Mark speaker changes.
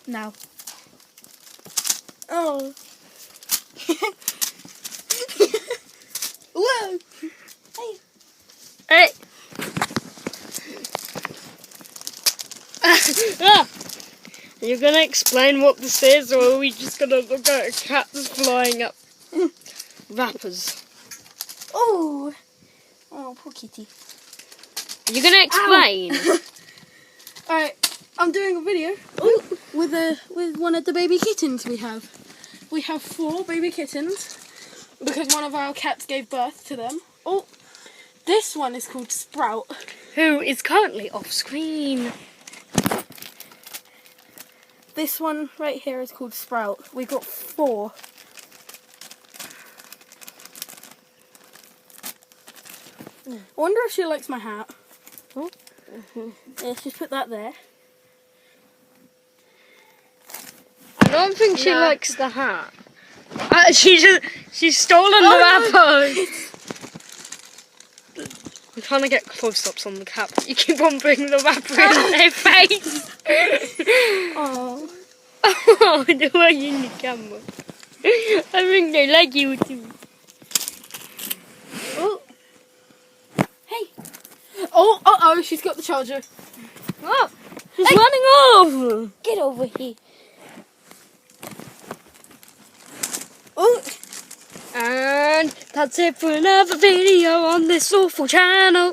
Speaker 1: now. Oh. Whoa. Hey.
Speaker 2: Hey. You're gonna explain what this is, or are we just gonna look at a cat that's flying up wrappers?
Speaker 1: Oh. Oh, poor kitty.
Speaker 2: You're gonna explain.
Speaker 1: Alright, I'm doing a video with one of the baby kittens we have. We have 4 baby kittens because one of our cats gave birth to them. Oh, this one is called Sprout.
Speaker 2: Who is currently off screen.
Speaker 1: This one right here is called Sprout. We got 4. I wonder if she likes my hat.
Speaker 2: Oh.
Speaker 1: Let's just put that there.
Speaker 2: I don't think she
Speaker 1: No.
Speaker 2: likes the hat. She's stolen the wrapper. I'm trying to get close-ups on the cat, but you keep on putting the wrapper in their face.
Speaker 1: Oh.
Speaker 2: Oh, the way in the camera. I think they like you too.
Speaker 1: Oh. Hey. Oh, uh-oh, she's got the charger.
Speaker 2: Oh, she's running off.
Speaker 1: Get over here. Oh.
Speaker 2: And that's it for another video on this awful channel.